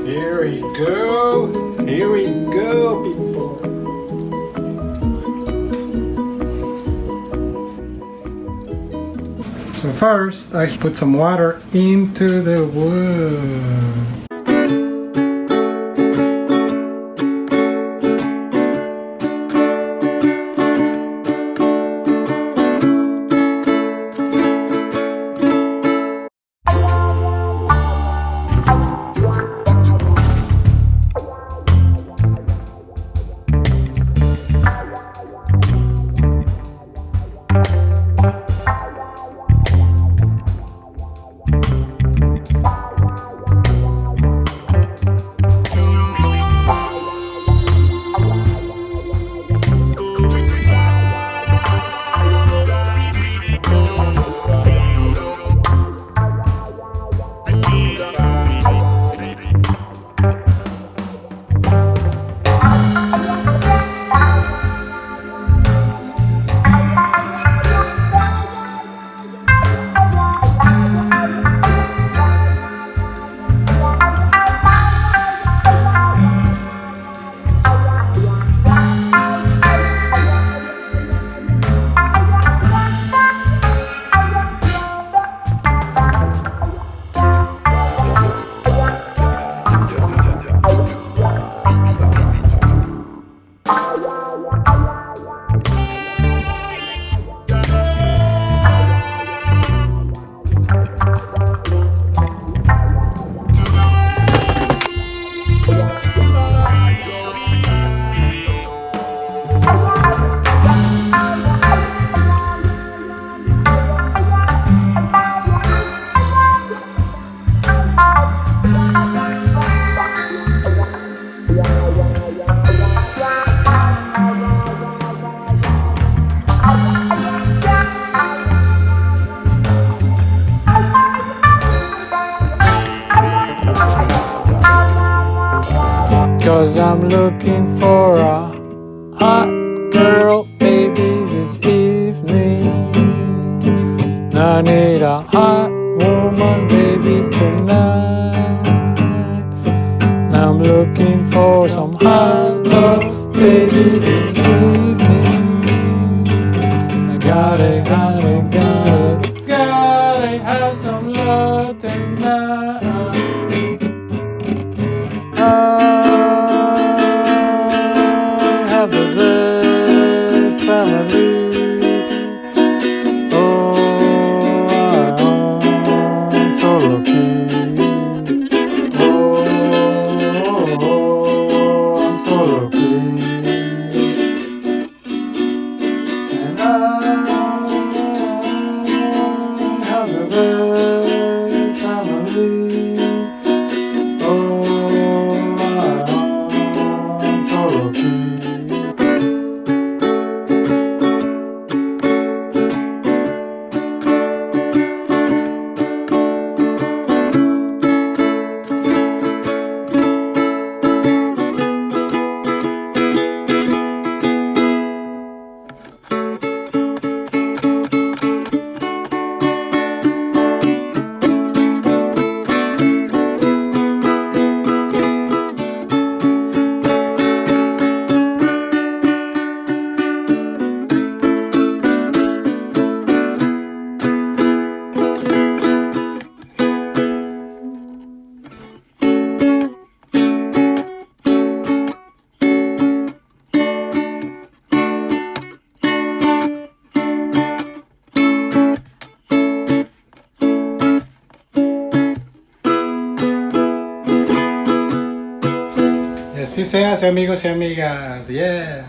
Here we go. Here we go, people. So first, I put some water into the wood. Cause I'm looking for a hot girl, baby, this evening. I need a hot woman, baby, tonight. I'm looking for some hot stuff, baby, this evening. I gotta have some love tonight. Have the best family. Oh, I'm so lucky. Oh, I'm so lucky. And I have the best family. Oh, I'm so lucky. Y así se hace, amigos y amigas. Yeah.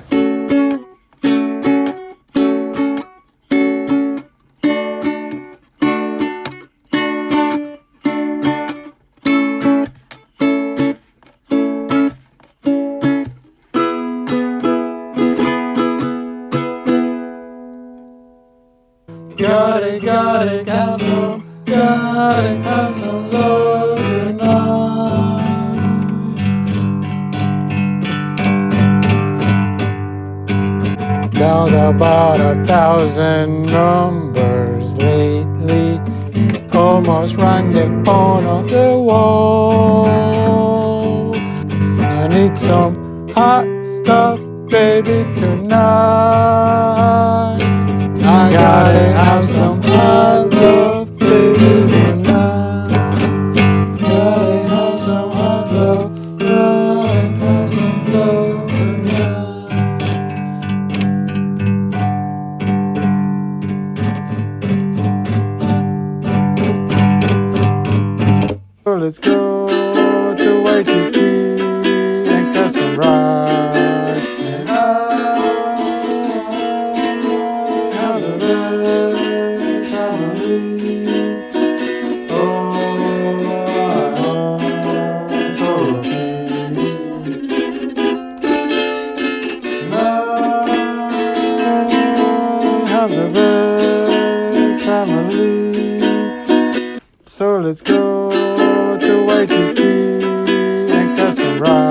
Gotta have some love tonight. Dialed about 1,000 numbers lately. Almost rang the phone off the wall. eat some hot stuff, baby, tonight. I gotta have some hot love, baby, tonight. Gotta have some hot love, gotta have some love tonight. So let's go to Waikiki and catch some rides. And I have the best family. Oh, I'm so lucky. And I have the best family. So let's go to Waikiki and catch some rides.